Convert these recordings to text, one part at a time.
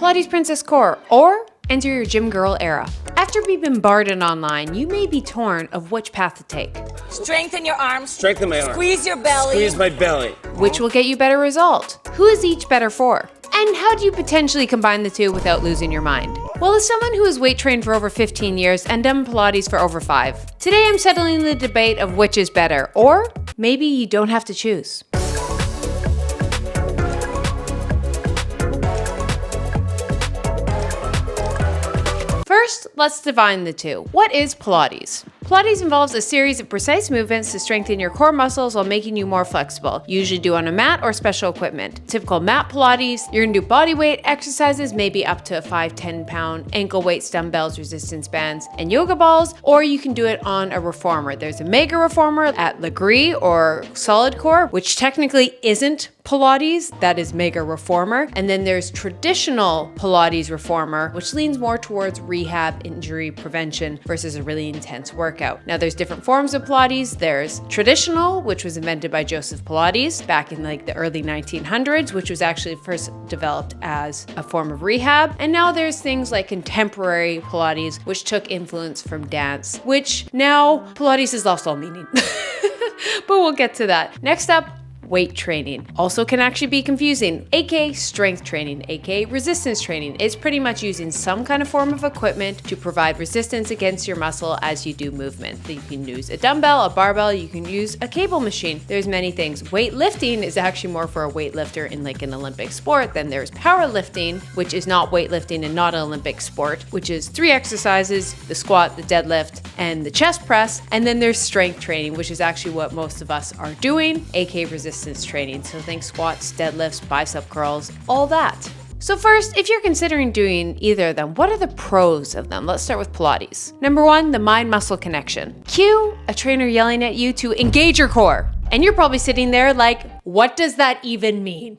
Pilates Princess Core, or enter your gym girl era. After being bombarded online, you may be torn of which path to take. Strengthen your arms. Strengthen my arms. Squeeze your belly. Squeeze my belly. Which will get you better result? Who is each better for? And how do you potentially combine the two without losing your mind? Well, as someone who has weight trained for over 15 years and done Pilates for over 5, today I'm settling the debate of which is better, or maybe you don't have to choose. First, let's define the two. What is Pilates? Pilates involves a series of precise movements to strengthen your core muscles while making you more flexible, usually do on a mat or special equipment. Typical mat Pilates, you're gonna do body weight exercises, maybe up to 5-10 pound ankle weights, dumbbells, resistance bands, and yoga balls, or you can do it on a reformer. There's a mega reformer at Leggings or solid core, which technically isn't Pilates, that is mega reformer. And then there's traditional Pilates reformer, which leans more towards rehab, injury prevention versus a really intense workout. Now there's different forms of Pilates. There's traditional, which was invented by Joseph Pilates back in like the early 1900s, which was actually first developed as a form of rehab. And now there's things like contemporary Pilates, which took influence from dance, which now Pilates has lost all meaning. But we'll get to that. Next up, weight training. Also can actually be confusing, aka strength training, aka resistance training. It's pretty much using some kind of form of equipment to provide resistance against your muscle as you do movement. You can use a dumbbell, a barbell, you can use a cable machine. There's many things. Weightlifting is actually more for a weightlifter in like an Olympic sport. Then there's powerlifting, which is not weightlifting and not an Olympic sport, which is 3 exercises, the squat, the deadlift, and the chest press. And then there's strength training, which is actually what most of us are doing, aka resistance training. So think squats, deadlifts, bicep curls, all that. So first, if you're considering doing either of them, what are the pros of them? Let's start with Pilates. Number 1, the mind-muscle connection. Cue a trainer yelling at you to engage your core. And you're probably sitting there like, what does that even mean?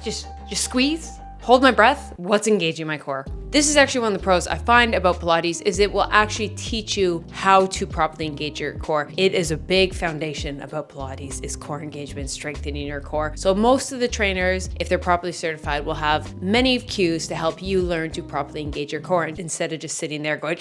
Just squeeze? Hold my breath? What's engaging my core? This is actually one of the pros I find about Pilates is it will actually teach you how to properly engage your core. It is a big foundation about Pilates is core engagement, strengthening your core. So most of the trainers, if they're properly certified, will have many cues to help you learn to properly engage your core instead of just sitting there going,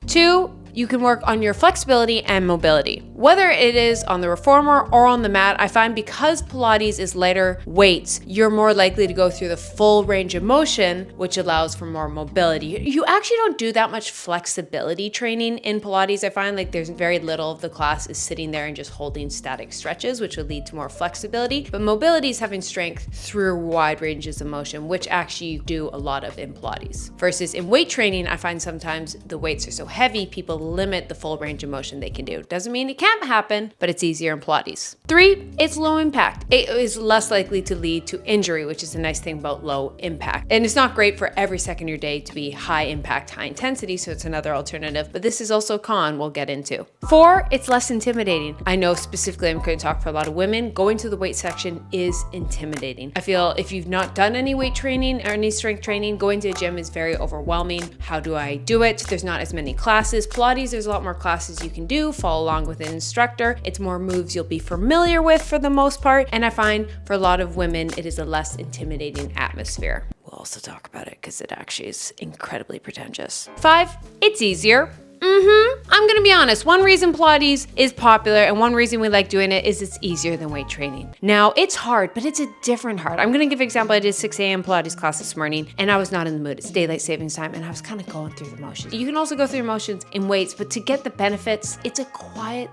2, you can work on your flexibility and mobility. Whether it is on the reformer or on the mat, I find because Pilates is lighter weights, you're more likely to go through the full range of motion, which allows for more mobility. You actually don't do that much flexibility training in Pilates. I find like there's very little of the class is sitting there and just holding static stretches, which would lead to more flexibility. But mobility is having strength through wide ranges of motion, which actually you do a lot of in Pilates. Versus in weight training, I find sometimes the weights are so heavy, people limit the full range of motion they can do. Doesn't mean it can't happen, but it's easier in Pilates. 3, it's low impact. It is less likely to lead to injury, which is a nice thing about low impact. And it's not great for every second of your day to be high impact, high intensity, so it's another alternative, but this is also a con we'll get into. 4, it's less intimidating. I know specifically I'm going to talk for a lot of women, going to the weight section is intimidating. I feel if you've not done any weight training or any strength training, going to a gym is very overwhelming. How do I do it? There's not as many classes. Pilates, there's a lot more classes you can do, follow along with an instructor. It's more moves you'll be familiar with for the most part. And I find for a lot of women, it is a less intimidating atmosphere. We'll also talk about it because it actually is incredibly pretentious. 5, it's easier. I'm gonna be honest, one reason Pilates is popular and one reason we like doing it is it's easier than weight training. Now, it's hard, but it's a different hard. I'm gonna give an example. I did 6 a.m. Pilates class this morning and I was not in the mood. It's daylight savings time and I was kind of going through the motions. You can also go through the motions in weights, but to get the benefits, it's a quiet,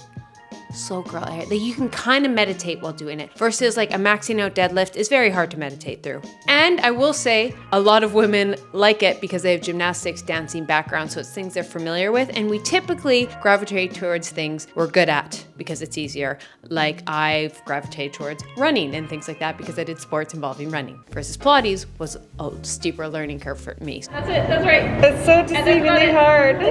slow girl area that you can kind of meditate while doing it versus like a maxing out deadlift is very hard to meditate through. And I will say a lot of women like it because they have gymnastics, dancing background, so it's things they're familiar with, and we typically gravitate towards things we're good at because it's easier. Like I've gravitated towards running and things like that because I did sports involving running versus Pilates was a steeper learning curve for me. That's it, that's right. It's so deceivingly hard.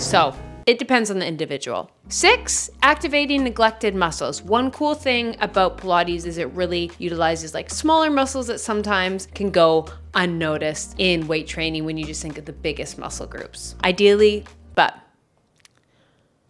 So it depends on the individual. 6, activating neglected muscles. One cool thing about Pilates is it really utilizes like smaller muscles that sometimes can go unnoticed in weight training when you just think of the biggest muscle groups. Ideally, but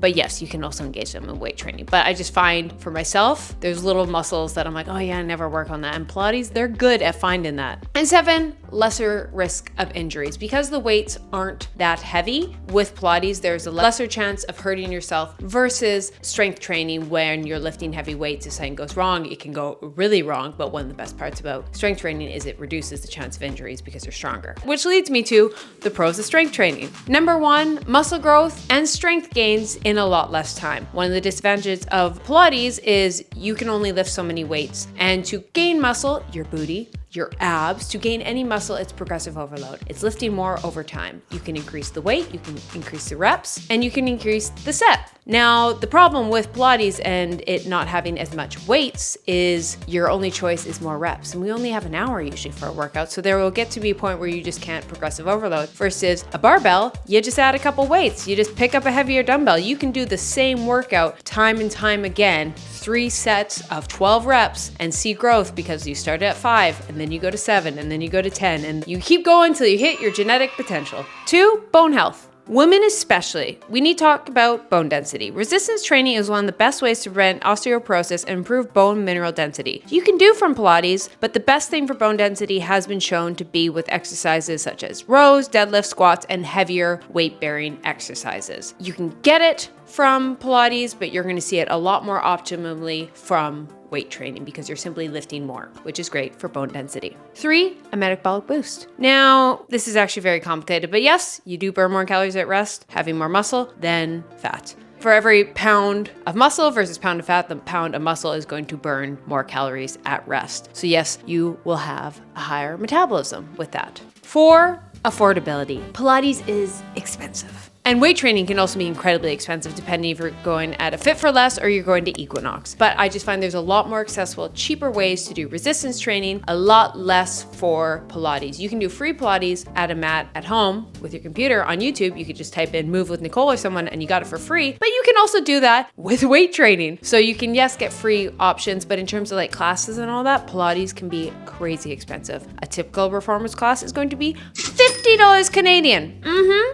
But yes, you can also engage them in weight training. But I just find for myself, there's little muscles that I'm like, oh yeah, I never work on that. And Pilates, they're good at finding that. And 7, lesser risk of injuries. Because the weights aren't that heavy, with Pilates, there's a lesser chance of hurting yourself versus strength training. When you're lifting heavy weights, if something goes wrong, it can go really wrong. But one of the best parts about strength training is it reduces the chance of injuries because you're stronger. Which leads me to the pros of strength training. Number 1, muscle growth and strength gains in a lot less time. One of the disadvantages of Pilates is you can only lift so many weights, and to gain muscle, your booty, your abs, to gain any muscle, it's progressive overload. It's lifting more over time. You can increase the weight, you can increase the reps, and you can increase the set. Now, the problem with Pilates and it not having as much weights is your only choice is more reps. And we only have an hour usually for a workout. So there will get to be a point where you just can't progressive overload. Versus a barbell, you just add a couple weights. You just pick up a heavier dumbbell. You can do the same workout time and time again, 3 sets of 12 reps, and see growth because you start at 5 and then you go to 7 and then you go to 10 and you keep going until you hit your genetic potential. 2, bone health. Women especially, we need to talk about bone density. Resistance training is one of the best ways to prevent osteoporosis and improve bone mineral density. You can do from Pilates, but the best thing for bone density has been shown to be with exercises such as rows, deadlifts, squats, and heavier weight-bearing exercises. You can get it from Pilates, but you're going to see it a lot more optimally from weight training because you're simply lifting more, which is great for bone density. 3, a metabolic boost. Now, this is actually very complicated, but yes, you do burn more calories at rest, having more muscle than fat. For every pound of muscle versus pound of fat, the pound of muscle is going to burn more calories at rest. So yes, you will have a higher metabolism with that. 4, affordability. Pilates is expensive. And weight training can also be incredibly expensive depending if you're going at a Fit for Less or you're going to Equinox. But I just find there's a lot more accessible, cheaper ways to do resistance training, a lot less for Pilates. You can do free Pilates at a mat at home with your computer on YouTube. You could just type in Move with Nicole or someone and you got it for free. But you can also do that with weight training. So you can, yes, get free options, but in terms of like classes and all that, Pilates can be crazy expensive. A typical reformers class is going to be $50 Canadian.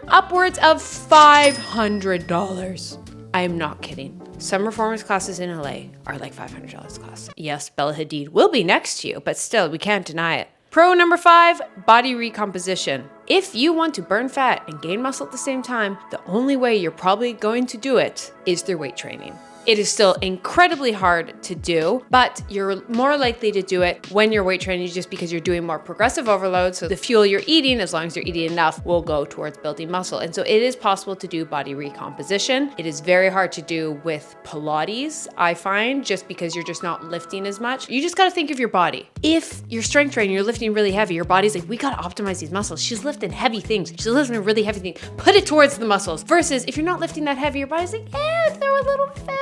Upwards of $500. I am not kidding. Some reformers classes in LA are like $500 class. Yes, Bella Hadid will be next to you, but still, we can't deny it. Pro number 5, body recomposition. If you want to burn fat and gain muscle at the same time, the only way you're probably going to do it is through weight training. It is still incredibly hard to do, but you're more likely to do it when you're weight training just because you're doing more progressive overload. So the fuel you're eating, as long as you're eating enough, will go towards building muscle. And so it is possible to do body recomposition. It is very hard to do with Pilates, I find, just because you're just not lifting as much. You just got to think of your body. If you're strength training, you're lifting really heavy, your body's like, we got to optimize these muscles. She's lifting heavy things. She's lifting a really heavy thing. Put it towards the muscles. Versus if you're not lifting that heavy, your body's like, throw a little fat.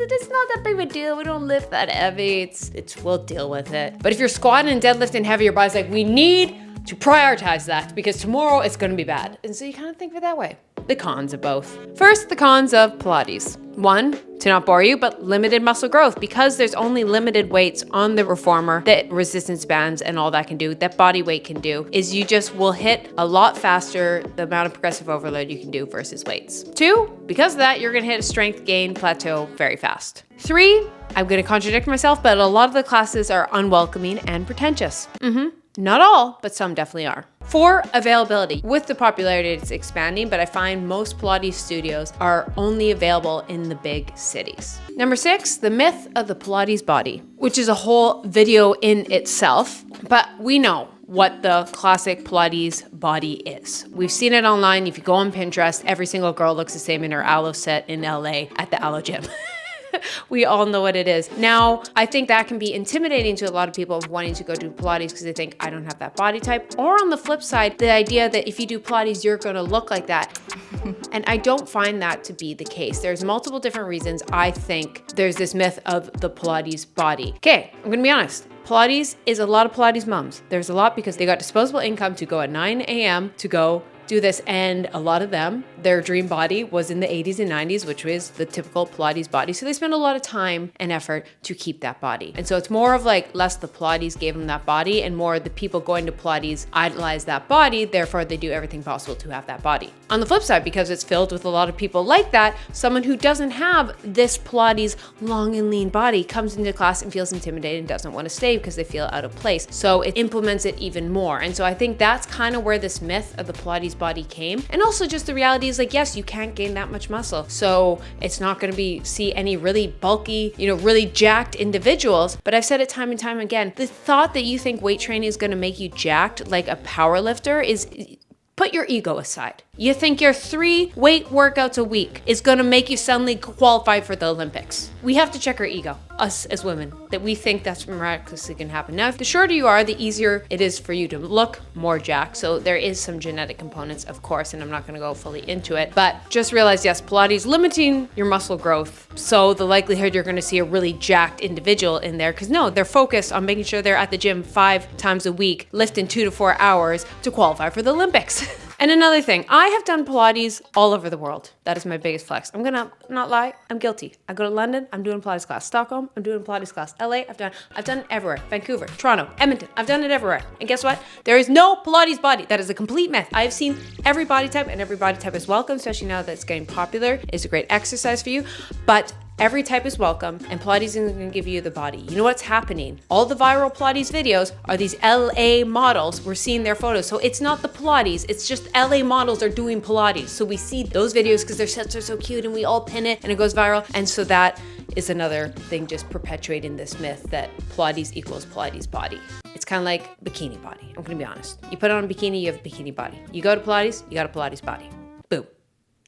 It's not that big of a deal. We don't lift that heavy. We'll deal with it. But if you're squatting and deadlifting heavy, your body's like, we need to prioritize that because tomorrow it's going to be bad. And so you kind of think of it that way. The cons of both. First, the cons of Pilates. 1, to not bore you, but limited muscle growth. Because there's only limited weights on the reformer that resistance bands and all that can do, that body weight can do, is you just will hit a lot faster the amount of progressive overload you can do versus weights. 2, because of that, you're gonna hit a strength gain plateau very fast. 3, I'm gonna contradict myself, but a lot of the classes are unwelcoming and pretentious. Not all, but some definitely are. 4, availability. With the popularity, it's expanding, but I find most Pilates studios are only available in the big cities. Number 6, the myth of the Pilates body, which is a whole video in itself, but we know what the classic Pilates body is. We've seen it online. If you go on Pinterest, every single girl looks the same in her Aloe set in LA at the Aloe gym. We all know what it is. Now, I think that can be intimidating to a lot of people wanting to go do Pilates because they think, I don't have that body type. Or on the flip side, the idea that if you do Pilates, you're gonna look like that. And I don't find that to be the case. There's multiple different reasons I think there's this myth of the Pilates body. Okay, I'm gonna be honest. Pilates is a lot of Pilates moms. There's a lot because they got disposable income to go at 9 a.m. to go do this, and a lot of them, their dream body was in the 80s and 90s, which was the typical Pilates body. So they spend a lot of time and effort to keep that body. And so it's more of like less the Pilates gave them that body and more the people going to Pilates idolize that body, therefore they do everything possible to have that body. On the flip side, because it's filled with a lot of people like that, someone who doesn't have this Pilates long and lean body comes into class and feels intimidated and doesn't want to stay because they feel out of place. So it implements it even more. And so I think that's kind of where this myth of the Pilates body came. And also just the reality is like, yes, you can't gain that much muscle. So it's not going to see any really bulky, really jacked individuals. But I've said it time and time again, the thought that you think weight training is going to make you jacked like a power lifter is, put your ego aside. You think your 3 weight workouts a week is gonna make you suddenly qualify for the Olympics. We have to check our ego, us as women, that we think that's miraculously gonna happen. Now, the shorter you are, the easier it is for you to look more jacked. So there is some genetic components, of course, and I'm not gonna go fully into it, but just realize, yes, Pilates limiting your muscle growth. So the likelihood you're gonna see a really jacked individual in there, because no, they're focused on making sure they're at the gym 5 times a week, lifting 2 to 4 hours to qualify for the Olympics. And another thing, I have done Pilates all over the world. That is my biggest flex. I'm gonna not lie, I'm guilty. I go to London, I'm doing Pilates class. Stockholm, I'm doing Pilates class. LA, I've done it everywhere. Vancouver, Toronto, Edmonton, I've done it everywhere. And guess what? There is no Pilates body. That is a complete myth. I've seen every body type, and every body type is welcome, especially now that it's getting popular. It's a great exercise for you, but every type is welcome, and Pilates isn't going to give you the body. You know what's happening? All the viral Pilates videos are these LA models. We're seeing their photos. So it's not the Pilates, it's just LA models are doing Pilates. So we see those videos because their sets are so cute and we all pin it and it goes viral. And so that is another thing just perpetuating this myth that Pilates equals Pilates body. It's kind of like bikini body. I'm going to be honest. You put on a bikini, you have a bikini body. You go to Pilates, you got a Pilates body. Boom.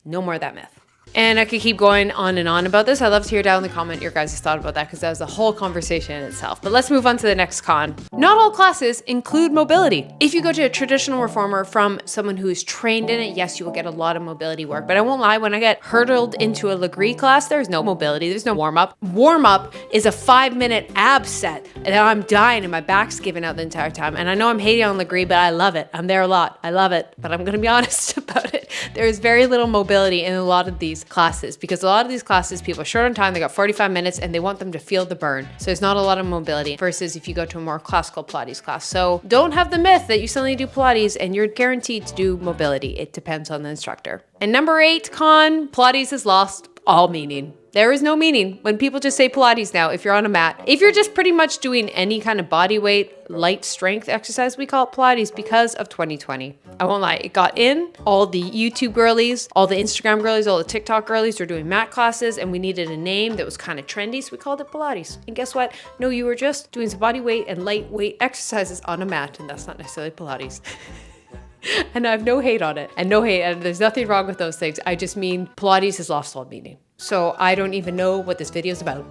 No more of that myth. And I could keep going on and on about this. I'd love to hear down in the comment your guys' thought about that, because that was a whole conversation in itself. But let's move on to the next con. Not all classes include mobility. If you go to a traditional reformer from someone who is trained in it, yes, you will get a lot of mobility work. But I won't lie, when I get hurdled into a Leggings class, there's no mobility, there's no warm-up. Warm-up is a 5-minute ab set, and I'm dying and my back's giving out the entire time. And I know I'm hating on Leggings, but I love it. I'm there a lot. I love it. But I'm gonna be honest about it. There is very little mobility in a lot of these classes, because a lot of these classes, people are short on time, they got 45 minutes and they want them to feel the burn. So there's not a lot of mobility versus if you go to a more classical Pilates class. So don't have the myth that you suddenly do Pilates and you're guaranteed to do mobility. It depends on the instructor. And number 8 con, Pilates has lost all meaning. There is no meaning when people just say Pilates now if you're on a mat. If you're just pretty much doing any kind of body weight, light strength exercise, we call it Pilates because of 2020. I won't lie, it got in. All the YouTube girlies, all the Instagram girlies, all the TikTok girlies were doing mat classes, and we needed a name that was kind of trendy, so we called it Pilates. And guess what? No, you were just doing some body weight and lightweight exercises on a mat, and that's not necessarily Pilates. And I have no hate on it, and there's nothing wrong with those things. I just mean Pilates has lost all meaning. So I don't even know what this video is about.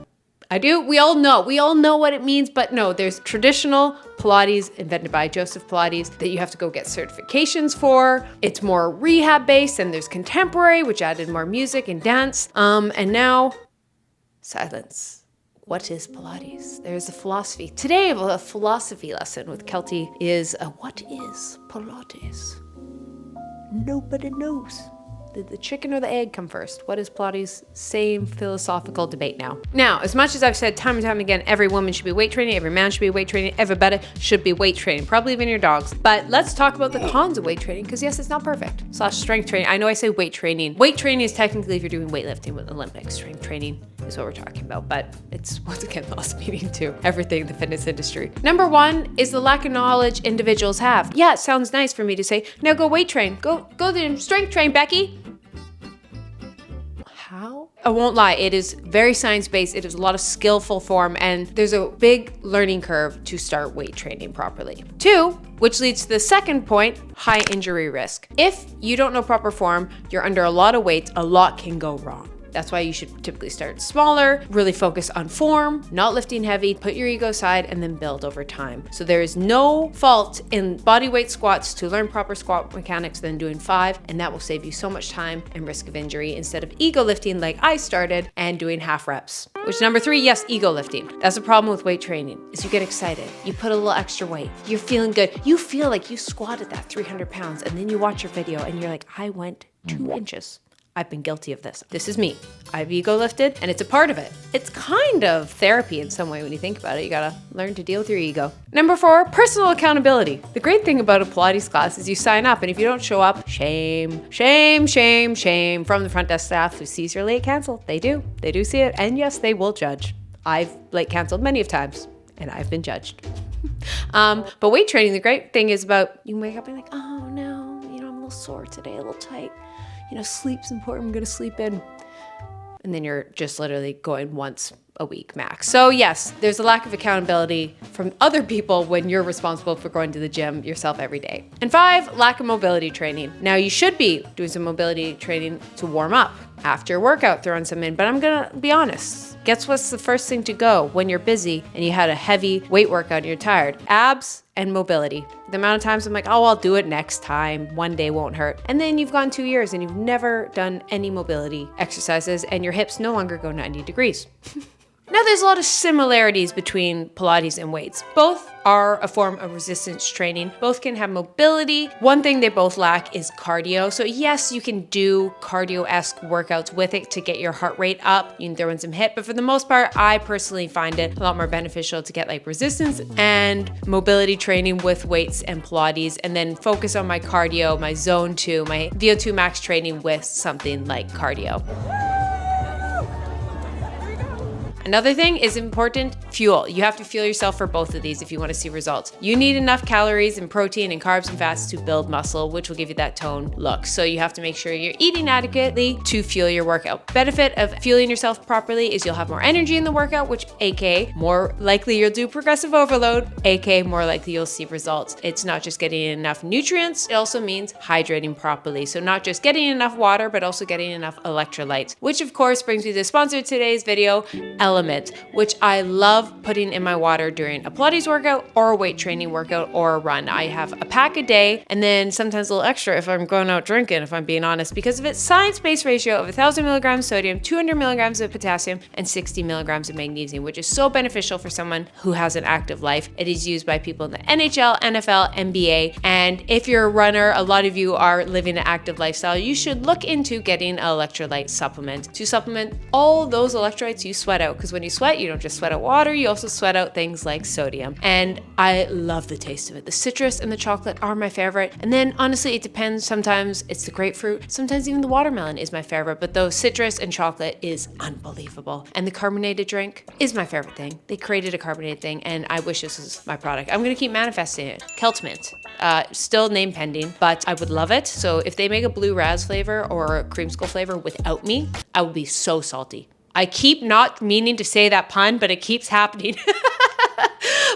I do. We all know what it means, but no, there's traditional Pilates invented by Joseph Pilates that you have to go get certifications for. It's more rehab based, and there's contemporary, which added more music and dance. And now silence. What is Pilates? There's a philosophy. Today, a philosophy lesson with Keltie is what is Pilates? Nobody knows. Did the chicken or the egg come first? What is Pilates? Same philosophical debate now. Now, as much as I've said time and time again, every woman should be weight training, every man should be weight training, everybody should be weight training, probably even your dogs. But let's talk about the cons of weight training, because yes, it's not perfect. / strength training. I know I say weight training. Weight training is technically if you're doing weightlifting with Olympics. Strength training is what we're talking about, but it's once again lost meaning to everything in the fitness industry. Number 1 is the lack of knowledge individuals have. Yeah, it sounds nice for me to say, now go weight train. Go to strength train, Becky. How? I won't lie, it is very science-based. It is a lot of skillful form, and there's a big learning curve to start weight training properly. 2, which leads to the second point, high injury risk. If you don't know proper form, you're under a lot of weight, a lot can go wrong. That's why you should typically start smaller, really focus on form, not lifting heavy, put your ego aside, and then build over time. So there is no fault in bodyweight squats to learn proper squat mechanics than doing 5, and that will save you so much time and risk of injury instead of ego lifting like I started and doing half reps. Which number 3, yes, ego lifting. That's the problem with weight training, is you get excited. You put a little extra weight. You're feeling good. You feel like you squatted that 300 pounds, and then you watch your video and you're like, I went 2 inches. I've been guilty of this. This is me. I've ego lifted and it's a part of it. It's kind of therapy in some way when you think about it. You gotta learn to deal with your ego. Number 4, personal accountability. The great thing about a Pilates class is you sign up, and if you don't show up, shame, shame, shame, shame from the front desk staff who sees you're late, cancel. They do see it. And yes, they will judge. I've late canceled many of times and I've been judged. But weight training, the great thing is about you can wake up and be like, oh no, I'm a little sore today, a little tight. Sleep's important, I'm gonna sleep in. And then you're just literally going once a week max. So yes, there's a lack of accountability from other people when you're responsible for going to the gym yourself every day. And 5, lack of mobility training. Now you should be doing some mobility training to warm up. After a workout, throwing some in, but I'm gonna be honest. Guess what's the first thing to go when you're busy and you had a heavy weight workout and you're tired? Abs and mobility. The amount of times I'm like, oh, I'll do it next time. One day won't hurt. And then you've gone 2 years and you've never done any mobility exercises and your hips no longer go 90 degrees. Now, there's a lot of similarities between Pilates and weights. Both are a form of resistance training. Both can have mobility. One thing they both lack is cardio. So yes, you can do cardio-esque workouts with it to get your heart rate up. You can throw in some HIIT, but for the most part, I personally find it a lot more beneficial to get like resistance and mobility training with weights and Pilates, and then focus on my cardio, my zone 2, my VO2 max training with something like cardio. Another thing is important, fuel. You have to fuel yourself for both of these if you want to see results. You need enough calories and protein and carbs and fats to build muscle, which will give you that toned look. So you have to make sure you're eating adequately to fuel your workout. Benefit of fueling yourself properly is you'll have more energy in the workout, which aka more likely you'll do progressive overload, aka more likely you'll see results. It's not just getting enough nutrients, it also means hydrating properly. So not just getting enough water, but also getting enough electrolytes, which of course brings me to the sponsor of today's video, Element, which I love putting in my water during a Pilates workout or a weight training workout or a run. I have a pack a day and then sometimes a little extra if I'm going out drinking, if I'm being honest, because of its science-based ratio of 1,000 milligrams sodium, 200 milligrams of potassium, and 60 milligrams of magnesium, which is so beneficial for someone who has an active life. It is used by people in the NHL, NFL, NBA, and if you're a runner, a lot of you are living an active lifestyle, you should look into getting an electrolyte supplement to supplement all those electrolytes you sweat out. Because when you sweat, you don't just sweat out water, you also sweat out things like sodium. And I love the taste of it. The citrus and the chocolate are my favorite. And then honestly, it depends. Sometimes it's the grapefruit. Sometimes even the watermelon is my favorite. But though citrus and chocolate is unbelievable. And the carbonated drink is my favorite thing. They created a carbonated thing and I wish this was my product. I'm going to keep manifesting it. Keltmint. Still name pending, but I would love it. So if they make a blue raz flavor or a creamsicle flavor without me, I would be so salty. I keep not meaning to say that pun, but it keeps happening.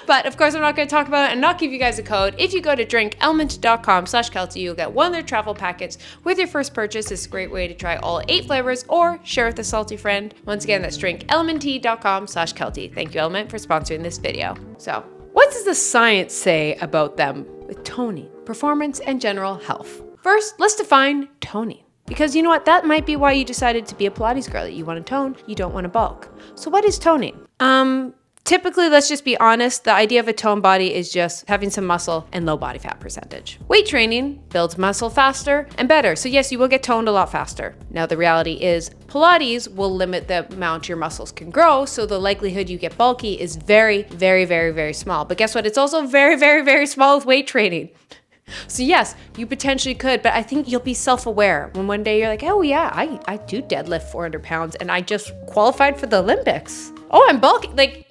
But of course, I'm not going to talk about it and not give you guys a code. If you go to drinkelement.com/Keltie, you'll get one of their travel packets with your first purchase. It's a great way to try all 8 flavors or share with a salty friend. Once again, that's drinkelement.com/Keltie. Thank you, Element, for sponsoring this video. So, what does the science say about them with toning, performance, and general health? First, let's define toning. Because you know what, that might be why you decided to be a Pilates girl. You want to tone, you don't want to bulk. So what is toning? Typically, let's just be honest, the idea of a toned body is just having some muscle and low body fat percentage. Weight training builds muscle faster and better. So yes, you will get toned a lot faster. Now the reality is Pilates will limit the amount your muscles can grow. So the likelihood you get bulky is very, very, very, very small. But guess what? It's also very, very, very small with weight training. So yes, you potentially could, but I think you'll be self-aware when one day you're like, oh yeah, I do deadlift 400 pounds and I just qualified for the Olympics. Oh, I'm bulky. Like,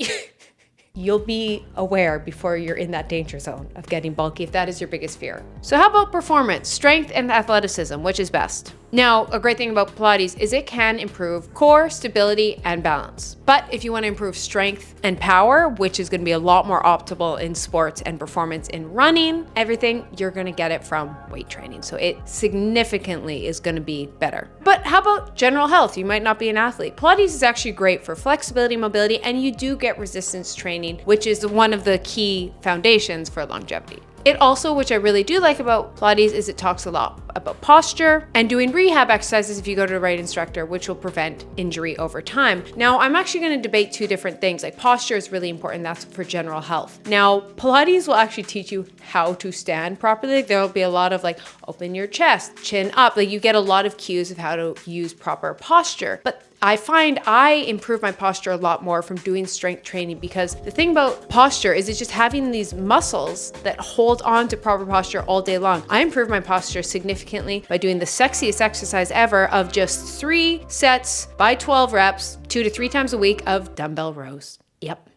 you'll be aware before you're in that danger zone of getting bulky if that is your biggest fear. So how about performance, strength, and athleticism? Which is best? Now, a great thing about Pilates is it can improve core stability and balance. But if you want to improve strength and power, which is going to be a lot more optimal in sports and performance in running, everything, you're going to get it from weight training. So it significantly is going to be better. But how about general health? You might not be an athlete. Pilates is actually great for flexibility, mobility, and you do get resistance training, which is one of the key foundations for longevity. It also, which I really do like about Pilates, is it talks a lot about posture and doing rehab exercises if you go to the right instructor, which will prevent injury over time. Now, I'm actually going to debate two different things. Like posture is really important. That's for general health. Now, Pilates will actually teach you how to stand properly. There'll be a lot of like open your chest, chin up. Like you get a lot of cues of how to use proper posture. But I find I improve my posture a lot more from doing strength training, because the thing about posture is it's just having these muscles that hold on to proper posture all day long. I improve my posture significantly by doing the sexiest exercise ever of just 3 sets by 12 reps, 2 to 3 times a week of dumbbell rows. Yep.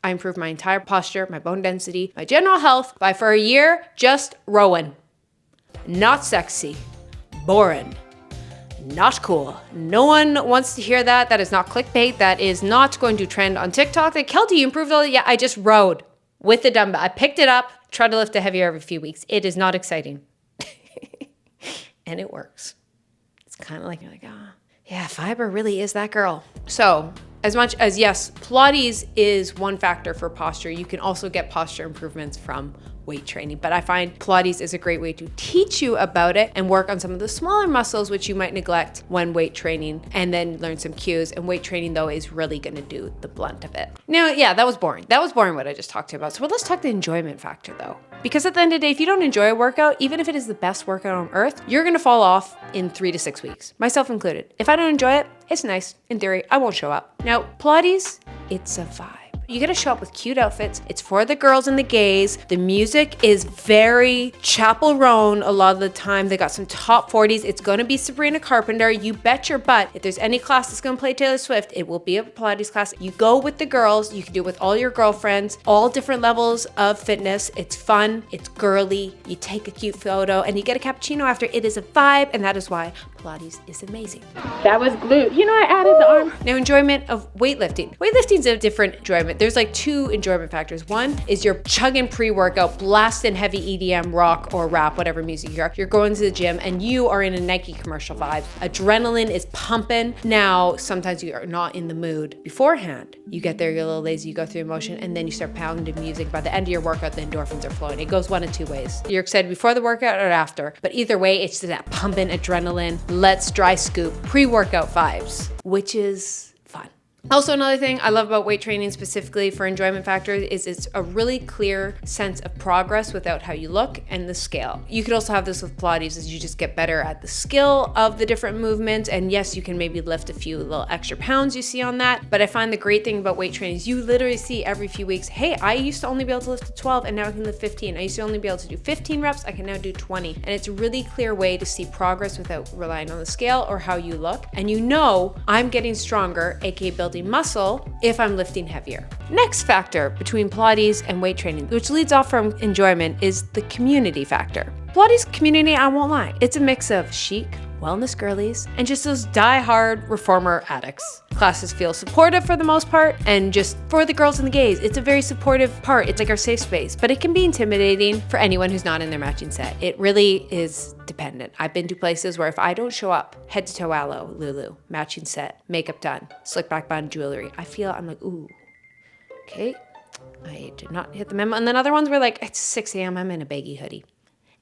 I improved my entire posture, my bone density, my general health by for a year just rowing. Not sexy, boring. Not cool. No one wants to hear that. That is not clickbait. That is not going to trend on TikTok. Like, Keltie, you improved all that. Yeah, I just rode with the dumbbell. I picked it up, tried to lift it heavier every few weeks. It is not exciting. And it works. It's kind of like, you're like, yeah, fiber really is that girl. So as much as, yes, Pilates is one factor for posture, you can also get posture improvements from weight training. But I find Pilates is a great way to teach you about it and work on some of the smaller muscles which you might neglect when weight training, and then learn some cues. And weight training though is really going to do the blunt of it. Now, yeah, that was boring. That was boring what I just talked to you about. So let's talk the enjoyment factor though. Because at the end of the day, if you don't enjoy a workout, even if it is the best workout on earth, you're going to fall off in 3 to 6 weeks, myself included. If I don't enjoy it, it's nice. In theory, I won't show up. Now, Pilates, it's a vibe. You gotta show up with cute outfits. It's for the girls and the gays. The music is very Chapel Roan a lot of the time. They got some top 40s. It's gonna be Sabrina Carpenter. You bet your butt. If there's any class that's gonna play Taylor Swift, it will be a Pilates class. You go with the girls. You can do it with all your girlfriends, all different levels of fitness. It's fun. It's girly. You take a cute photo and you get a cappuccino after. It is a vibe, and that is why Pilates is amazing. That was glute. You know, I added the arm. Now, enjoyment of weightlifting. Weightlifting is a different enjoyment. There's like 2 enjoyment factors. One is you're chugging pre-workout, blasting heavy EDM, rock or rap, whatever music you are. You're going to the gym and you are in a Nike commercial vibe. Adrenaline is pumping. Now, sometimes you are not in the mood beforehand. You get there, you're a little lazy, you go through emotion, and then you start pounding music. By the end of your workout, the endorphins are flowing. It goes one of 2 ways. You're excited before the workout or after. But either way, it's that pumping adrenaline, let's dry scoop, pre-workout vibes, which is fun. Also, another thing I love about weight training specifically for enjoyment factors is it's a really clear sense of progress without how you look and the scale. You could also have this with Pilates, as you just get better at the skill of the different movements. And yes, you can maybe lift a few little extra pounds you see on that. But I find the great thing about weight training is you literally see every few weeks, hey, I used to only be able to lift 12 and now I can lift 15. I used to only be able to do 15 reps, I can now do 20. And it's a really clear way to see progress without relying on the scale or how you look. And you know, I'm getting stronger, aka building muscle, if I'm lifting heavier. Next factor between Pilates and weight training, which leads off from enjoyment, is the community factor. Pilates community, I won't lie, it's a mix of chic, wellness girlies, and just those die-hard reformer addicts. Classes feel supportive for the most part, and just for the girls and the gays, it's a very supportive part. It's like our safe space, but it can be intimidating for anyone who's not in their matching set. It really is dependent. I've been to places where if I don't show up, head to toe aloe, Lulu, matching set, makeup done, slick back bun, jewelry, I'm like, ooh, okay, I did not hit the memo. And then other ones were like, it's 6 a.m., I'm in a baggy hoodie.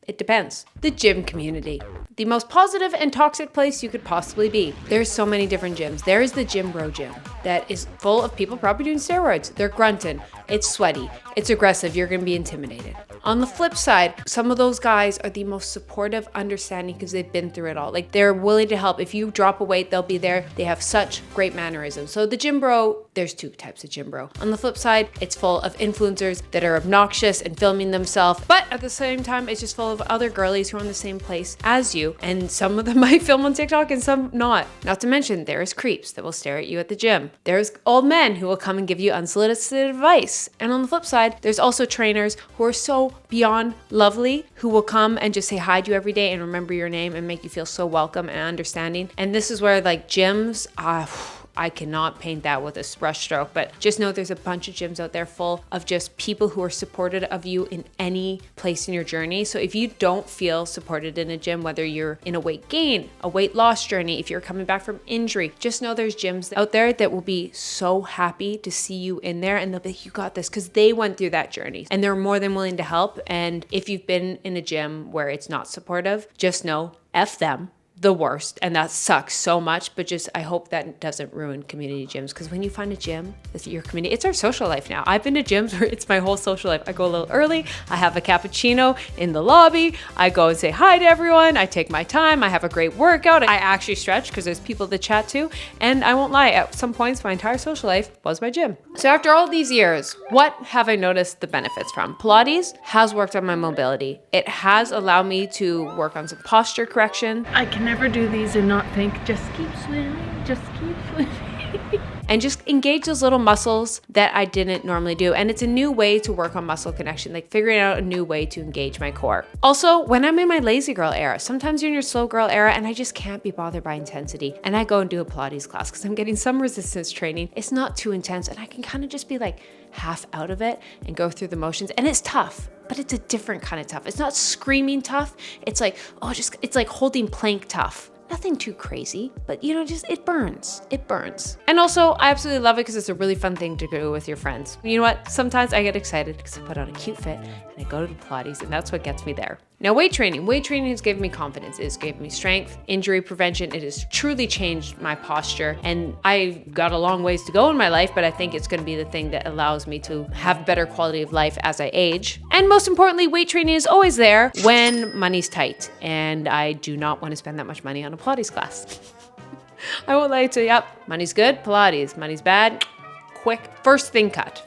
It depends. The gym community. The most positive and toxic place you could possibly be. There's so many different gyms. There is the gym bro gym that is full of people probably doing steroids. They're grunting. It's sweaty. It's aggressive. You're going to be intimidated. On the flip side, some of those guys are the most supportive, understanding because they've been through it all. Like they're willing to help. If you drop a weight, they'll be there. They have such great mannerisms. So the gym bro, there's 2 types of gym bro. On the flip side, it's full of influencers that are obnoxious and filming themselves. But at the same time, it's just full of other girlies who are in the same place as you. And some of them might film on TikTok and some not. Not to mention, there's creeps that will stare at you at the gym. There's old men who will come and give you unsolicited advice. And on the flip side, there's also trainers who are so beyond lovely, who will come and just say hi to you every day and remember your name and make you feel so welcome and understanding. And this is where like gyms, I cannot paint that with a brush stroke, but just know there's a bunch of gyms out there full of just people who are supportive of you in any place in your journey. So if you don't feel supported in a gym, whether you're in a weight gain, a weight loss journey, if you're coming back from injury, just know there's gyms out there that will be so happy to see you in there, and they'll be like, you got this, because they went through that journey and they're more than willing to help. And if you've been in a gym where it's not supportive, just know F them. The worst, and that sucks so much, but just I hope that doesn't ruin community gyms, because when you find a gym with your community, it's our social life now. I've been to gyms where it's my whole social life. I go a little early, I have a cappuccino in the lobby, I go and say hi to everyone, I take my time, I have a great workout, I actually stretch because there's people to chat to, and I won't lie, at some points my entire social life was my gym. So after all these years, what have I noticed the benefits from? Pilates has worked on my mobility. It has allowed me to work on some posture correction. I can never do these and not think, just keep swimming, just keep swimming. And just engage those little muscles that I didn't normally do. And it's a new way to work on muscle connection, like figuring out a new way to engage my core. Also, when I'm in my lazy girl era, sometimes you're in your slow girl era and I just can't be bothered by intensity. And I go and do a Pilates class because I'm getting some resistance training. It's not too intense and I can kind of just be like half out of it and go through the motions. And it's tough, but it's a different kind of tough. It's not screaming tough. It's like, it's like holding plank tough. Nothing too crazy, but just it burns. It burns. And also, I absolutely love it because it's a really fun thing to do with your friends. You know what? Sometimes I get excited because I put on a cute fit and I go to the Pilates, and that's what gets me there. Now, weight training. Weight training has given me confidence. It has given me strength, injury prevention. It has truly changed my posture. And I got a long ways to go in my life, but I think it's going to be the thing that allows me to have better quality of life as I age. And most importantly, weight training is always there when money's tight. And I do not want to spend that much money on a Pilates class. I won't lie to you. Yep, money's good, Pilates. Money's bad, quick. First thing cut.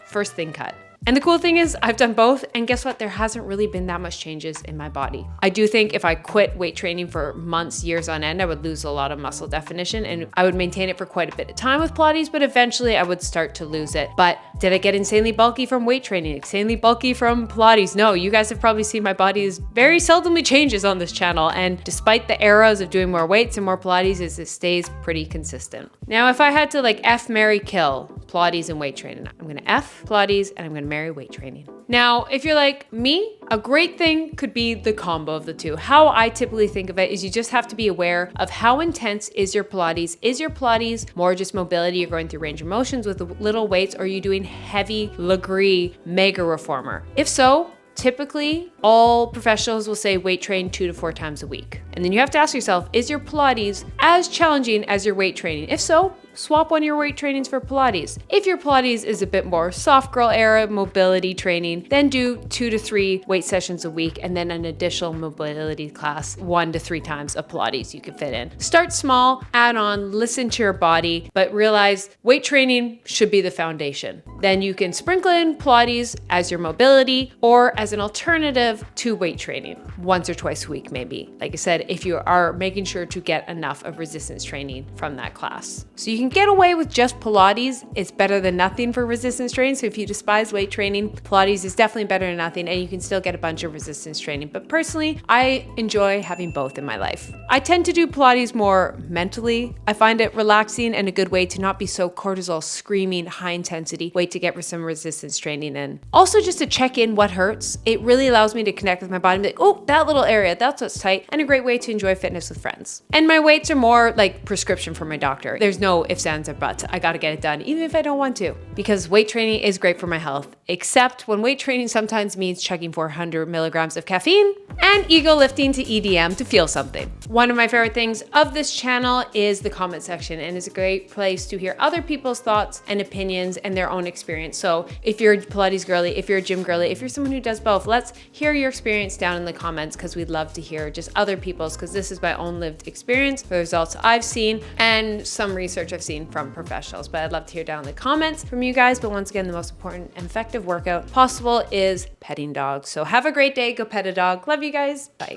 And the cool thing is I've done both, and guess what? There hasn't really been that much changes in my body. I do think if I quit weight training for months, years on end, I would lose a lot of muscle definition, and I would maintain it for quite a bit of time with Pilates, but eventually I would start to lose it. But did I get insanely bulky from weight training? Insanely bulky from Pilates? No, you guys have probably seen my body is very seldomly changes on this channel, and despite the eras of doing more weights and more Pilates, it stays pretty consistent. Now, if I had to like F, marry, kill Pilates and weight training, I'm gonna F Pilates and I'm gonna marry weight training. Now, if you're like me, a great thing could be the combo of the two. How I typically think of it is you just have to be aware of how intense is your Pilates. Is your Pilates more just mobility? You're going through range of motions with little weights, or are you doing heavy Leggings mega reformer? If so, typically all professionals will say weight train 2 to 4 times a week. And then you have to ask yourself, is your Pilates as challenging as your weight training? If so, swap one of your weight trainings for Pilates. If your Pilates is a bit more soft girl era mobility training, then do 2 to 3 weight sessions a week and then an additional mobility class 1 to 3 times of Pilates you can fit in. Start small, add on, listen to your body, but realize weight training should be the foundation. Then you can sprinkle in Pilates as your mobility or as an alternative to weight training, once or twice a week maybe. Like I said, if you are making sure to get enough of resistance training from that class. So you can get away with just Pilates. It's better than nothing for resistance training. So if you despise weight training, Pilates is definitely better than nothing, and you can still get a bunch of resistance training. But personally, I enjoy having both in my life. I tend to do Pilates more mentally. I find it relaxing and a good way to not be so cortisol screaming, high intensity way to get some resistance training in. Also, just to check in what hurts. It really allows me to connect with my body and be like, oh, that little area, that's what's tight, and a great way to enjoy fitness with friends. And my weights are more like prescription from my doctor. There's no ifs, ands, or buts. I gotta get it done, even if I don't want to, because weight training is great for my health, except when weight training sometimes means chugging 400 milligrams of caffeine and ego lifting to EDM to feel something. One of my favorite things of this channel is the comment section, and it's a great place to hear other people's thoughts and opinions and their own experience. So if you're a Pilates girly, if you're a gym girly, if you're someone who does both, let's hear your experience down in the comments, because we'd love to hear just other people's, because this is my own lived experience, the results I've seen, and some research I've seen from professionals. But I'd love to hear down in the comments from you guys. But once again, the most important and effective workout possible is petting dogs. So have a great day. Go pet a dog. Love you guys. Bye.